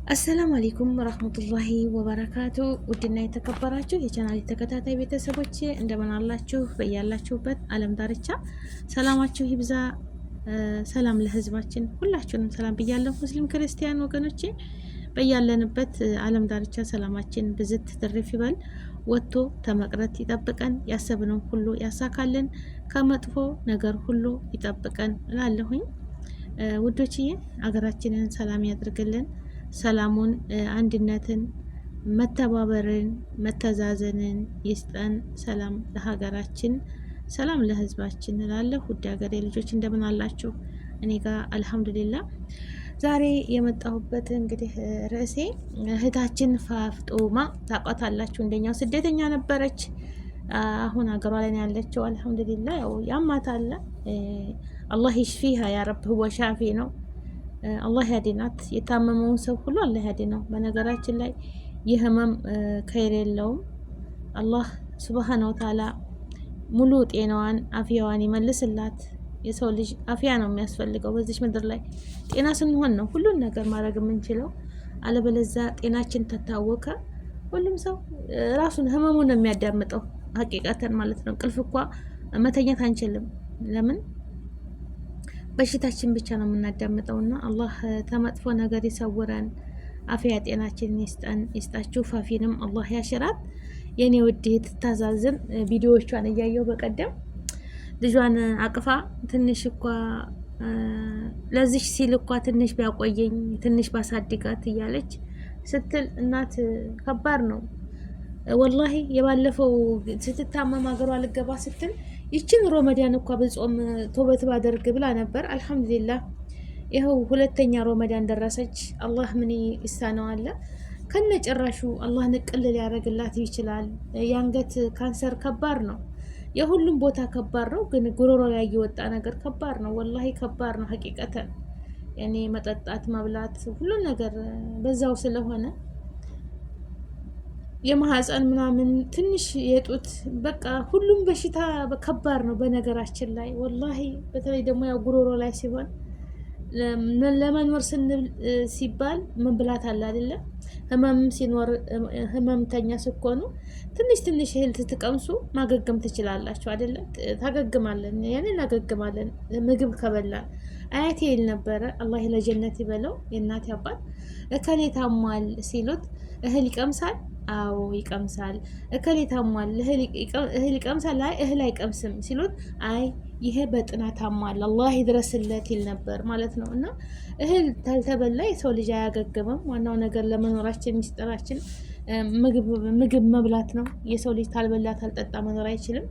አሰላሙ አለይኩም ወራህመቱላሂ ወበረካቱ። ውድና የተከበራችሁ የቻናሌ ተከታታይ ቤተሰቦች እንደምን አላችሁ? በያላችሁበት ዓለም ዳርቻ ሰላማችሁ ይብዛ። ሰላም ለህዝባችን ሁላችሁንም ሰላም ብያለሁ። ሙስሊም ክርስቲያን ወገኖቼ በያለንበት ዓለም ዳርቻ ሰላማችን ብዝት ትርፍ ይበል። ወጥቶ ተመቅረት ይጠብቀን፣ ያሰብነው ሁሉ ያሳካልን፣ ከመጥፎ ነገር ሁሉ ይጠብቀን እላለሁኝ። ውዶችዬ አገራችንን ሰላም ያድርግልን። ሰላሙን፣ አንድነትን፣ መተባበርን፣ መተዛዘንን ይስጠን። ሰላም ለሀገራችን፣ ሰላም ለህዝባችን እላለሁ። ውድ ሀገሬ ልጆች እንደምን አላችሁ? እኔ ጋር አልሐምዱሊላ። ዛሬ የመጣሁበት እንግዲህ ርዕሴ እህታችን ፋፍጦማ ታውቋታላችሁ። እንደኛው ስደተኛ ነበረች። አሁን ሀገሯ ላይ ያለችው አልሐምዱሊላ። ያው ያማታል። አላህ ይሽፊሃ ያ ረብ፣ ሁወ ሻፊ ነው። አላህ ያድናት። የታመመውን ሰው ሁሉ አላህ ያድነው። በነገራችን ላይ የህመም ከይር የለውም። አላህ ሱብሃነ ወተዓላ ሙሉ ጤናዋን አፍያዋን ይመልስላት። የሰው ልጅ አፍያ ነው የሚያስፈልገው። በዚች ምድር ላይ ጤና ስንሆን ነው ሁሉን ነገር ማድረግ የምንችለው። አለበለዚያ ጤናችን ተታወከ ሁሉም ሰው ራሱን ህመሙን ነው የሚያዳምጠው። ሀቂቃተን ማለት ነው። እንቅልፍ እንኳ መተኛት አንችልም። ለምን? በሽታችን ብቻ ነው የምናዳምጠውና አላህ ተመጥፎ ነገር ይሰውረን። አፍያ ጤናችንን ይስጠን። ይስጣችሁ። ፋፊንም አላህ ያሽራት። የኔ ውድ ትታዛዝን ቪዲዮዎቿን እያየው በቀደም ልጇን አቅፋ ትንሽ እንኳ ለዚሽ ሲል እንኳ ትንሽ ቢያቆየኝ ትንሽ ባሳድጋት እያለች ስትል እናት ከባድ ነው ወላሂ። የባለፈው ስትታመም ሀገሯ ልገባ ስትል ይችን ሮመዳን እንኳ በጾም ተውበት ባደርግ ብላ ነበር። አልሐምዱሊላህ ይኸው ሁለተኛ ሮመዳን ደረሰች። አላህ ምን ይሳነዋል? ከነጭራሹ አላህ ንቅል ሊያደርግላት ይችላል። የአንገት ካንሰር ከባድ ነው። የሁሉም ቦታ ከባድ ነው። ግን ጉሮሮ ላይ የወጣ ነገር ከባድ ነው። ወላሂ ከባድ ነው ሀቂቀተን። ያኔ መጠጣት መብላት ሁሉን ነገር በዛው ስለሆነ የማህፀን ምናምን ትንሽ የጡት በቃ ሁሉም በሽታ ከባድ ነው በነገራችን ላይ ወላሂ። በተለይ ደግሞ ያው ጉሮሮ ላይ ሲሆን ለመኖር ስንል ሲባል መብላት አለ አይደለ? ህመም ሲኖር ህመምተኛ ስትሆኑ ትንሽ ትንሽ እህል ትቀምሱ ማገገም ትችላላችሁ አይደለ? ታገግማለን፣ ያኔ እናገግማለን ምግብ ከበላን። አያቴ ይል ነበረ አላህ ለጀነት ይበለው የእናቴ አባት፣ እከሌ ታሟል ሲሉት እህል ይቀምሳል? አዎ ይቀምሳል። እከሌ ታሟል እህል ይቀምሳል? አይ እህል አይቀምስም ሲሉት አይ ይሄ በጥናት ታሟል አላህ ይድረስለት ይል ነበር ማለት ነው። እና እህል ታልተበላ የሰው ልጅ አያገግምም። ዋናው ነገር ለመኖራችን ሚስጥራችን ምግብ መብላት ነው። የሰው ልጅ ታልበላ ታልጠጣ መኖር አይችልም።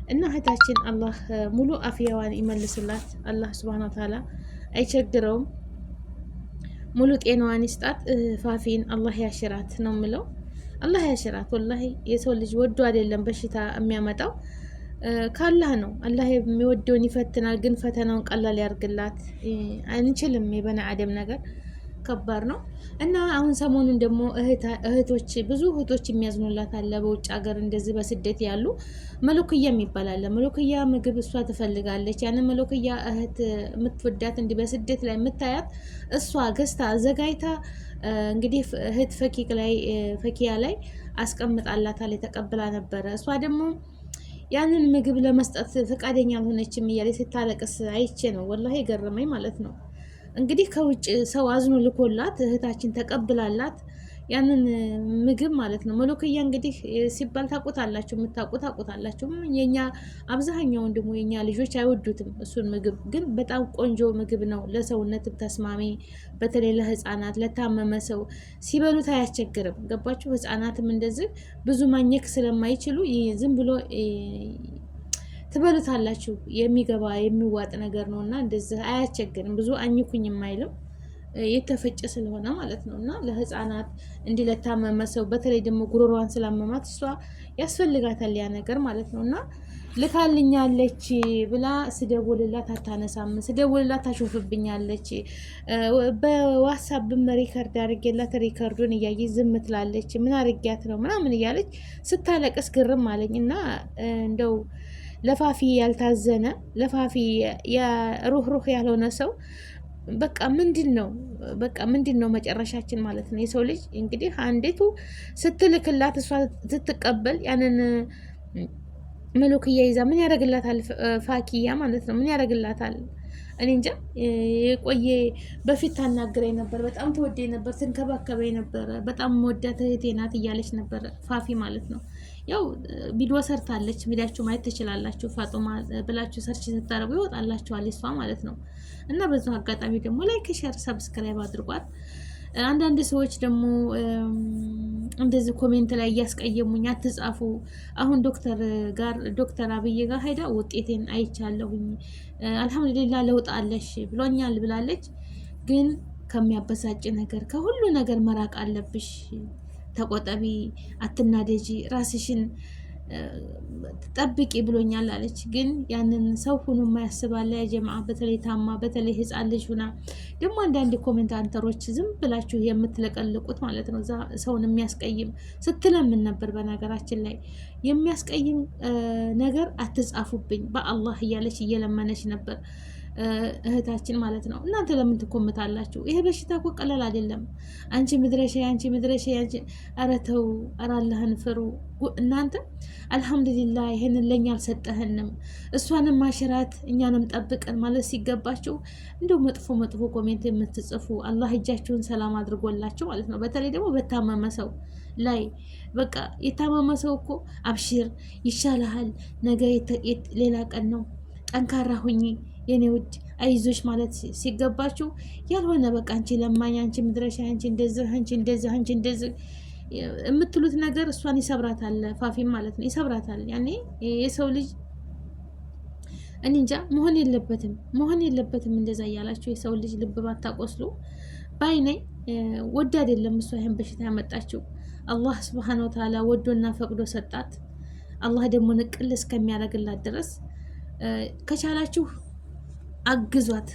እና እህታችን አላህ ሙሉ አፍያዋን ይመልስላት። አላህ ሱብሃነሁ ወተዓላ አይቸግረውም። ሙሉ ጤናዋን ይስጣት። ፋፊን አላህ ያሽራት ነው የምለው። አላህ ያሽራት። ወላሂ የሰው ልጅ ወዶ አይደለም በሽታ የሚያመጣው ካላህ ነው። አላህ የሚወደውን ይፈትናል። ግን ፈተናውን ቀላል ያርግላት። አንችልም። የበኒ አደም ነገር ከባድ ነው። እና አሁን ሰሞኑን ደግሞ እህቶች ብዙ እህቶች የሚያዝኑላት አለ። በውጭ ሀገር እንደዚህ በስደት ያሉ መሎክያ የሚባል አለ። መሎክያ ምግብ እሷ ትፈልጋለች። ያንን መሎክያ እህት የምትወዳት እንዲህ በስደት ላይ የምታያት እሷ ገዝታ አዘጋጅታ እንግዲህ እህት ፈኪያ ላይ አስቀምጣላታል። የተቀብላ ነበረ። እሷ ደግሞ ያንን ምግብ ለመስጠት ፈቃደኛ አልሆነችም እያለ ስታለቅስ አይቼ ነው ወላሂ የገረመኝ ማለት ነው። እንግዲህ ከውጭ ሰው አዝኖ ልኮላት እህታችን ተቀብላላት ያንን ምግብ ማለት ነው። መሎክያ እንግዲህ ሲባል ታውቁታላችሁ፣ የምታውቁት ታውቁታላችሁ። የኛ አብዛኛውን ደግሞ የኛ ልጆች አይወዱትም እሱን ምግብ። ግን በጣም ቆንጆ ምግብ ነው፣ ለሰውነትም ተስማሚ፣ በተለይ ለህፃናት ለታመመ ሰው ሲበሉት አያስቸግርም። ገባችሁ? ህፃናትም እንደዚህ ብዙ ማኘክ ስለማይችሉ ዝም ብሎ ትበሉታላችሁ። የሚገባ የሚዋጥ ነገር ነው እና እንደዚህ አያስቸግርም። ብዙ አኝኩኝ የማይልም የተፈጨ ስለሆነ ማለት ነው። እና ለህፃናት እንዲህ ለታመመ ሰው በተለይ ደግሞ ጉሮሯን ስላመማት እሷ ያስፈልጋታል ያ ነገር ማለት ነው። እና ልካልኛለች ብላ ስደውልላት አታነሳም፣ ስደውልላት ታሾፍብኛለች። በዋትሳፕም ሪከርድ አድርጌላት ሪከርዱን እያየች ዝም ትላለች። ምን አድርጊያት ነው ምናምን እያለች ስታለቅስ ግርም አለኝ። እና እንደው ለፋፊ ያልታዘነ ለፋፊ ሩህሩህ ያልሆነ ሰው በቃ ምንድን ነው መጨረሻችን ማለት ነው። የሰው ልጅ እንግዲህ አንዴቱ ስትልክላት እሷ ስትቀበል ያንን መሎክያ ይዛ ምን ያደርግላታል? ፋኪያ ማለት ነው ምን ያደርግላታል? እኔ እንጃ። የቆየ በፊት ታናግረኝ ነበር፣ በጣም ተወደኝ ነበር፣ ትንከባከበኝ ነበረ፣ በጣም ወዳት እህቴ ናት እያለች ነበር ፋፊ ማለት ነው። ያው ቪዲዮ ሰርታለች፣ ቪዲያችሁ ማየት ትችላላችሁ። ፋጡማ ብላችሁ ሰርች ስታረጉ ይወጣላችኋል እሷ ማለት ነው። እና በዛው አጋጣሚ ደግሞ ላይክ፣ ሼር፣ ሰብስክራይብ አድርጓት። አንዳንድ ሰዎች ደግሞ እንደዚህ ኮሜንት ላይ እያስቀየሙኝ አትጻፉ። አሁን ዶክተር አብይ ጋር ሄዳ ውጤቴን አይቻለሁኝ አልሐምዱሊላ ለውጥ አለሽ ብሎኛል ብላለች። ግን ከሚያበሳጭ ነገር ከሁሉ ነገር መራቅ አለብሽ። ተቆጠቢ፣ አትናደጂ፣ ራስሽን ጠብቂ ብሎኛል አለች። ግን ያንን ሰው ሁኑ የማያስባለ የጀማ በተለይ ታማ በተለይ ህፃን ልጅ ሁና ደግሞ አንዳንድ ኮሜንታተሮች ዝም ብላችሁ የምትለቀልቁት ማለት ነው። እዛ ሰውን የሚያስቀይም ስትለምን ነበር። በነገራችን ላይ የሚያስቀይም ነገር አትጻፉብኝ በአላህ እያለች እየለመነች ነበር እህታችን ማለት ነው። እናንተ ለምን ትኮምታላችሁ? ይሄ በሽታ እኮ ቀላል አይደለም። አንቺ ምድረሻ አንቺ ኧረ ተው፣ ኧረ አላህን ፍሩ እናንተ። አልሐምዱሊላህ ይሄንን ለኛ አልሰጠህንም፣ እሷንም ማሽራት እኛንም ጠብቀን ማለት ሲገባችሁ እንደው መጥፎ ኮሜንት የምትጽፉ አላህ እጃችሁን ሰላም አድርጎላችሁ ማለት ነው። በተለይ ደግሞ በታመመ ሰው ላይ በቃ የታመመ ሰው እኮ አብሽር ይሻልሃል፣ ነገ ሌላ ቀን ነው፣ ጠንካራ ሁኚ የኔ ውድ አይዞሽ ማለት ሲገባችሁ ያልሆነ በቃ አንቺ ለማኝ፣ አንቺ ምድረሻ፣ አንቺ እንደዚህ የምትሉት ነገር እሷን ይሰብራታል። ፋፊም ማለት ነው ይሰብራታል። ያኔ የሰው ልጅ እኔ እንጃ መሆን የለበትም እንደዛ እያላችሁ የሰው ልጅ ልብ ባታቆስሉ ባይነኝ። ወድ አይደለም እሷ ይሄን በሽታ ያመጣችው አላህ ስብሓን ወተዓላ ወዶና ፈቅዶ ሰጣት። አላህ ደግሞ ንቅል እስከሚያደርግላት ድረስ ከቻላችሁ አግዟት፣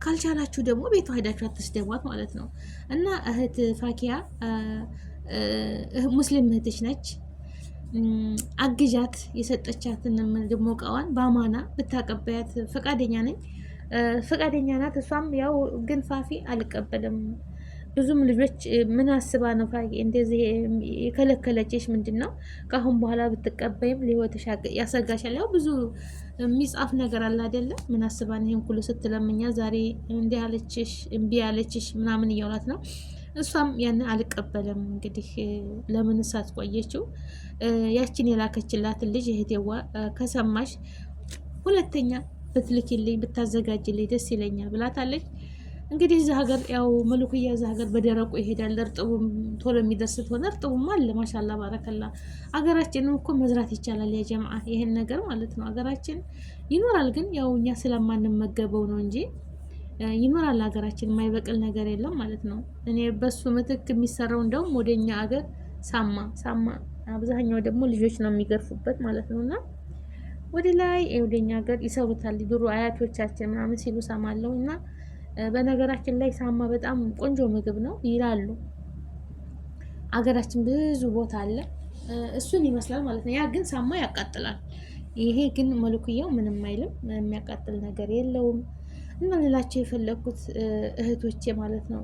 ካልቻላችሁ ደግሞ ቤቷ ሄዳችሁ አትስደቧት ማለት ነው። እና እህት ፋኪያ ሙስሊም እህትሽ ነች፣ አግዣት። የሰጠቻትን ደግሞ እቃዋን በአማና ብታቀበያት ፈቃደኛ ናት። እሷም ያው ግን ፋፊ አልቀበልም ብዙም ልጆች ምን አስባ ነው እንደዚህ የከለከለችሽ? ምንድን ነው ከአሁን በኋላ ብትቀበይም ሊወትሽ ያሰጋሻል። ያው ብዙ የሚጻፍ ነገር አለ አይደለም? ምን አስባ ነው ይሄን ሁሉ ስትለምኛ ዛሬ እንዲህ ያለችሽ እምቢ ያለችሽ ምናምን እያውላት ነው። እሷም ያን አልቀበልም እንግዲህ ለምን ሳት ቆየችው? ያችን የላከችላትን ልጅ እህቴዋ ከሰማሽ ሁለተኛ ብትልኪልኝ ብታዘጋጅልኝ ደስ ይለኛል ብላታለች። እንግዲህ እዚህ ሀገር ያው መለኩያ እዚህ ሀገር በደረቁ ይሄዳል። እርጥቡም ቶሎ የሚደርስ ሆነ እርጥቡም አለ። ማሻላ ባረከላ። አገራችንም እኮ መዝራት ይቻላል ያ ጀማዓ፣ ይሄን ነገር ማለት ነው። አገራችን ይኖራል፣ ግን ያው እኛ ስለማንመገበው ነው እንጂ ይኖራል። ሀገራችን የማይበቅል ነገር የለም ማለት ነው። እኔ በሱ ምትክ የሚሰራው እንደውም ወደኛ ሀገር ሳማ አብዛኛው ደግሞ ልጆች ነው የሚገርፉበት ማለት ነውና ወደ ላይ ወደኛ ሀገር ይሰሩታል። ድሮ አያቶቻችን ምናምን ሲሉ ሰማለሁ። እና በነገራችን ላይ ሳማ በጣም ቆንጆ ምግብ ነው ይላሉ። አገራችን ብዙ ቦታ አለ፣ እሱን ይመስላል ማለት ነው። ያ ግን ሳማ ያቃጥላል። ይሄ ግን መለኩያው ምንም አይልም፣ የሚያቃጥል ነገር የለውም። እና ልላቸው የፈለኩት እህቶቼ ማለት ነው፣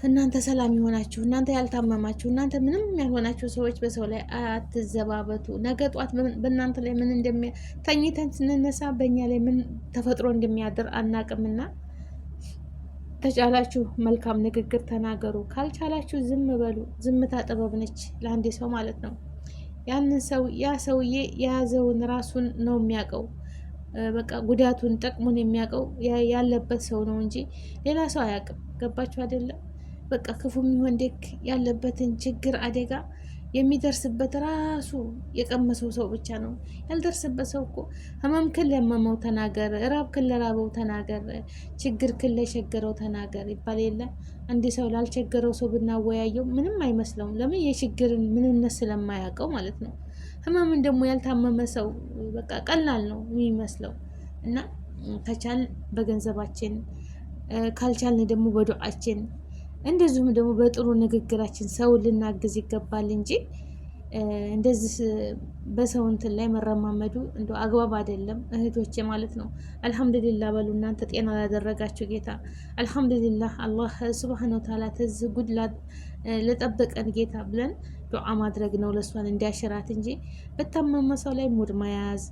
እናንተ ሰላም የሆናችሁ፣ እናንተ ያልታመማችሁ፣ እናንተ ምንም ያልሆናችሁ ሰዎች በሰው ላይ አትዘባበቱ። ነገ ጧት በእናንተ ላይ ምን ተኝተን ስንነሳ በእኛ ላይ ምን ተፈጥሮ እንደሚያድር አናቅምና ተቻላችሁ መልካም ንግግር ተናገሩ፣ ካልቻላችሁ ዝም በሉ። ዝምታ ጥበብ ነች ለአንድ ሰው ማለት ነው። ያንን ሰው ያ ሰውዬ የያዘውን ራሱን ነው የሚያውቀው። በቃ ጉዳቱን ጥቅሙን የሚያውቀው ያለበት ሰው ነው እንጂ ሌላ ሰው አያውቅም። ገባችሁ አይደለም? በቃ ክፉ የሚሆን ደግ ያለበትን ችግር አደጋ የሚደርስበት ራሱ የቀመሰው ሰው ብቻ ነው። ያልደርስበት ሰው እኮ ህመም ክል ለመመው ተናገር፣ ራብ ክል ለራበው ተናገር፣ ችግር ክል ለቸገረው ተናገር ይባል የለ። አንድ ሰው ላልቸገረው ሰው ብናወያየው ምንም አይመስለውም። ለምን? የችግርን ምንነት ስለማያውቀው ማለት ነው። ህመምን ደግሞ ያልታመመ ሰው በቃ ቀላል ነው የሚመስለው። እና ከቻልን በገንዘባችን ካልቻልን ደግሞ በዱዓችን እንደዚሁም ደግሞ በጥሩ ንግግራችን ሰው ልናግዝ ይገባል እንጂ እንደዚህ በሰው እንትን ላይ መረማመዱ እንደ አግባብ አይደለም እህቶቼ ማለት ነው። አልሐምዱሊላህ በሉ እናንተ ጤና ላደረጋችሁ ጌታ አልሐምዱሊላህ። አላህ ሱብሃነሁ ወተዓላ ተዚህ ጉድ ለጠበቀን ጌታ ብለን ዱዓ ማድረግ ነው ለሷን እንዲያሽራት እንጂ በታመመ ሰው ላይ ሙድ መያዝ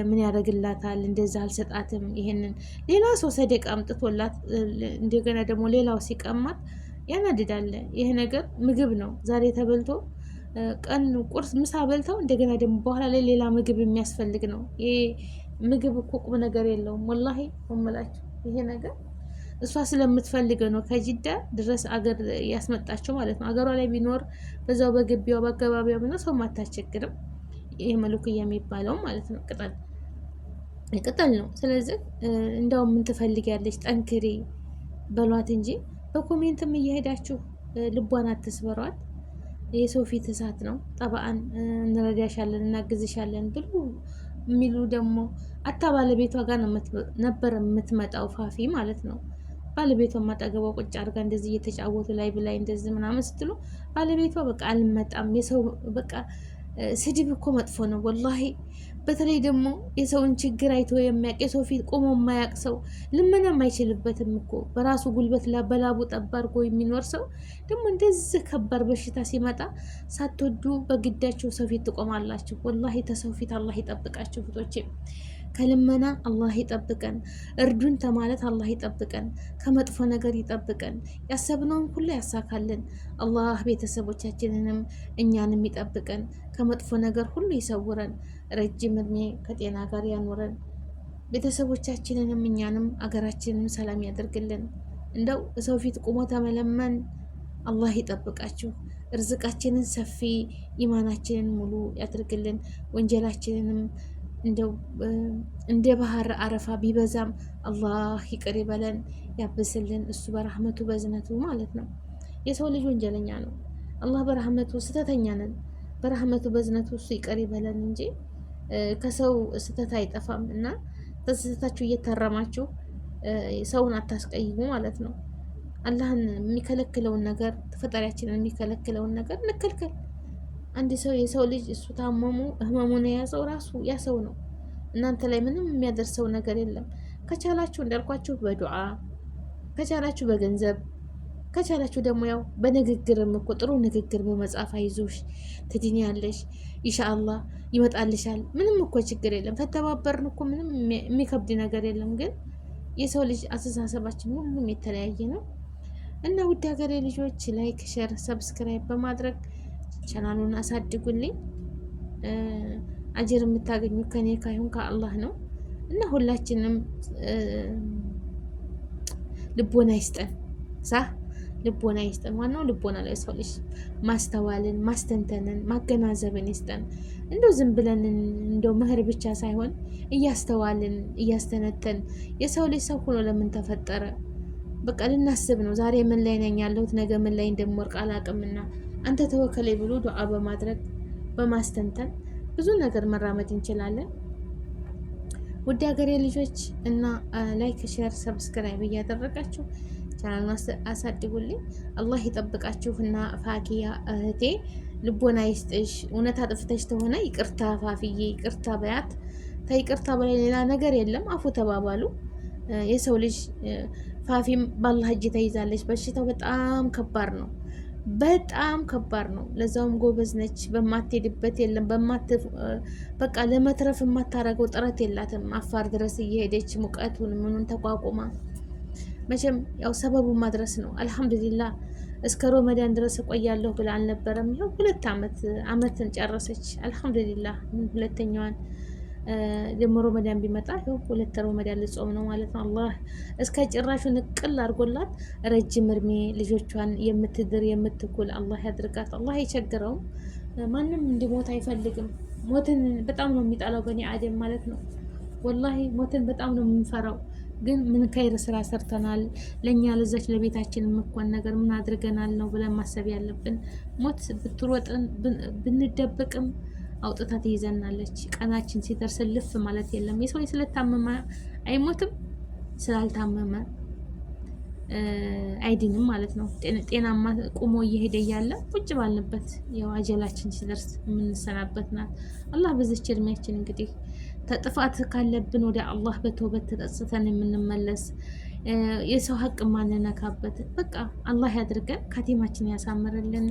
ምን ያደርግላታል? እንደዛ አልሰጣትም። ይሄንን ሌላ ሰው ሰደቃ አምጥቶላት እንደገና ደግሞ ሌላው ሲቀማት ያናድዳል። ይሄ ነገር ምግብ ነው ዛሬ ተበልቶ ቀን ቁርስ ምሳ በልተው እንደገና ደግሞ በኋላ ላይ ሌላ ምግብ የሚያስፈልግ ነው። ይሄ ምግብ እኮ ቁም ነገር የለውም። ወላሂ ወመላችሁ ይሄ ነገር እሷ ስለምትፈልገ ነው ከጅዳ ድረስ አገር ያስመጣቸው ማለት ነው። አገሯ ላይ ቢኖር በዛው በግቢዋ በአካባቢዋ ቢኖር ሰው አታስቸግርም። ይሄ መለኩያ የሚባለው ማለት ነው ቅጠል ነው። ስለዚህ እንዳውም ምን ትፈልጊያለሽ ጠንክሪ በሏት እንጂ በኮሜንትም እየሄዳችሁ ልቧን አትስበሯት። የሰው ፊት እሳት ነው። ጠባአን እንረዳሻለን እናግዝሻለን ብሉ የሚሉ ደግሞ አታ ባለቤቷ ጋር ነበር የምትመጣው ፋፊ ማለት ነው። ባለቤቷ ማጠገቧ ቁጭ አድርጋ እንደዚህ እየተጫወቱ ላይ ብላይ እንደዚህ ምናምን ስትሉ ባለቤቷ በቃ አልመጣም። የሰው በቃ ስድብ እኮ መጥፎ ነው ወላሂ። በተለይ ደግሞ የሰውን ችግር አይቶ የሚያውቅ የሰው ፊት ቆሞ የማያውቅ ሰው ልመናም አይችልበትም እኮ በራሱ ጉልበት በላቡ ጠብ አድርጎ የሚኖር ሰው ደግሞ እንደዚህ ከባድ በሽታ ሲመጣ ሳትወዱ በግዳቸው ሰው ፊት ትቆማላችሁ። ወላሂ ተሰው ፊት አላህ ይጠብቃችሁ ፍቶቼ። ከልመና አላህ ይጠብቀን፣ እርዱን ተማለት አላህ ይጠብቀን፣ ከመጥፎ ነገር ይጠብቀን፣ ያሰብነውን ሁሉ ያሳካልን። አላህ ቤተሰቦቻችንንም እኛንም ይጠብቀን፣ ከመጥፎ ነገር ሁሉ ይሰውረን፣ ረጅም እድሜ ከጤና ጋር ያኖረን። ቤተሰቦቻችንንም እኛንም አገራችንንም ሰላም ያደርግልን። እንደው ሰው ፊት ቁሞ ተመለመን አላህ ይጠብቃችሁ። እርዝቃችንን ሰፊ ኢማናችንን ሙሉ ያደርግልን። ወንጀላችንንም እንደው እንደ ባህር አረፋ ቢበዛም አላህ ይቅር ይበለን ያብስልን። እሱ በረህመቱ በዝነቱ ማለት ነው። የሰው ልጅ ወንጀለኛ ነው። አላህ በረህመቱ ስተተኛ ነን። በረህመቱ በዝነቱ እሱ ይቅር ይበለን እንጂ ከሰው ስተት አይጠፋም። እና በስተታችሁ እየታረማችሁ ሰውን አታስቀይሙ ማለት ነው። አላህን የሚከለክለውን ነገር ፈጣሪያችንን የሚከለክለውን ነገር እንከልከል። አንድ ሰው የሰው ልጅ እሱ ታመሙ ህመሙን የያዘው ራሱ ያ ሰው ነው። እናንተ ላይ ምንም የሚያደርሰው ነገር የለም። ከቻላችሁ እንዳልኳችሁ በዱዓ ከቻላችሁ በገንዘብ ከቻላችሁ ደግሞ ያው በንግግርም እኮ ጥሩ ንግግር በመጻፍ አይዞሽ ትድኛለሽ ኢንሻአላህ ይመጣልሻል። ምንም እኮ ችግር የለም። ከተባበርን እኮ ምንም የሚከብድ ነገር የለም። ግን የሰው ልጅ አስተሳሰባችን ሁሉም የተለያየ ነው እና ውድ ሀገሬ ልጆች ላይክ፣ ሼር፣ ሰብስክራይብ በማድረግ ቻናሉን አሳድጉልኝ። አጅር የምታገኙ ከኔ ካይሁን ከአላህ ነው እና ሁላችንም ልቦና ይስጠን። ልቦና ይስጠን። ዋናው ልቦና ላይ ሰው ልጅ ማስተዋልን፣ ማስተንተንን፣ ማገናዘብን ይስጠን። እንደው ዝም ብለን እንደው ምህር ብቻ ሳይሆን እያስተዋልን እያስተነተን የሰው ልጅ ሰው ሆኖ ለምን ተፈጠረ በቃ ልናስብ ነው። ዛሬ ምን ላይ ነኝ ያለሁት ነገ ምን ላይ እንደምወርቅ አላቅምና አንተ ተወከለኝ ብሎ ዱዓ በማድረግ በማስተንተን ብዙ ነገር መራመድ እንችላለን። ውድ ሀገሬ ልጆች እና ላይክ፣ ሼር፣ ሰብስክራይብ እያደረጋችሁ ቻናሉን አሳድጉልኝ። አላህ ይጠብቃችሁ እና ፋኪያ እህቴ ልቦና ይስጥሽ። እውነት አጥፍተሽ ተሆነ ይቅርታ ፋፊዬ፣ ይቅርታ በያት። ከይቅርታ በላይ ሌላ ነገር የለም። አፉ ተባባሉ። የሰው ልጅ ፋፊም ባላህ እጅ ተይዛለች። በሽታው በጣም ከባድ ነው። በጣም ከባድ ነው። ለዛውም ጎበዝ ነች። በማትሄድበት የለም በቃ ለመትረፍ የማታረገው ጥረት የላትም። አፋር ድረስ እየሄደች ሙቀቱን ምኑን ተቋቁማ መቼም ያው ሰበቡ ማድረስ ነው። አልሐምዱሊላህ እስከ ሮመዳን ድረስ እቆያለሁ ብላ አልነበረም። ይኸው 2 ዓመትን ጨረሰች። አልሐምዱሊላህ ሁለተኛዋን ደግሞ ሮመዳን ቢመጣ ይኸው 2 ሮመዳን ልጾም ነው ማለት ነው። አላህ እስከ ጭራሹ ንቅል አድርጎላት ረጅም እድሜ ልጆቿን የምትድር የምትኩል አላህ ያድርጋት። አላህ አይቸግረውም። ማንም እንዲሞት አይፈልግም። ሞትን በጣም ነው የሚጠላው በኒ አደም ማለት ነው። ወላሂ ሞትን በጣም ነው የምንፈራው። ግን ምን ከይር ስራ ሰርተናል ለኛ ለዛች ለቤታችን የምኮን ነገር ምን አድርገናል ነው ብለን ማሰብ ያለብን። ሞት ብትሮጥን ብንደብቅም አውጥታ ትይዘናለች። ቀናችን ሲደርስ ልፍ ማለት የለም። የሰው ስለታመመ አይሞትም፣ ስላልታመመ አይድንም ማለት ነው። ጤናማ ቁሞ እየሄደ እያለ ቁጭ ባልንበት ያው አጀላችን ሲደርስ የምንሰናበት ናት። አላህ በዚች እድሜያችን እንግዲህ ተጥፋት ካለብን ወደ አላህ በተውበት ተጸጽተን የምንመለስ የሰው ሀቅ ማንነካበት በቃ አላህ ያድርገን። ካቲማችን ያሳምርልን።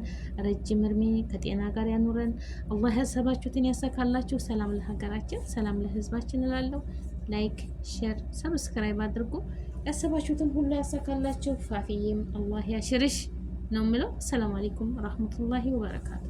ረጅም እድሜ ከጤና ጋር ያኑረን። አላህ ያሰባችሁትን ያሳካላችሁ። ሰላም ለሀገራችን፣ ሰላም ለህዝባችን እላለሁ። ላይክ፣ ሼር፣ ሰብስክራይብ አድርጉ። ያሰባችሁትን ሁሉ ያሳካላችሁ። ፋፊዬም አላህ ያሽርሽ ነው የምለው። ሰላም አለይኩም ረህመቱላሂ ወበረካቱ።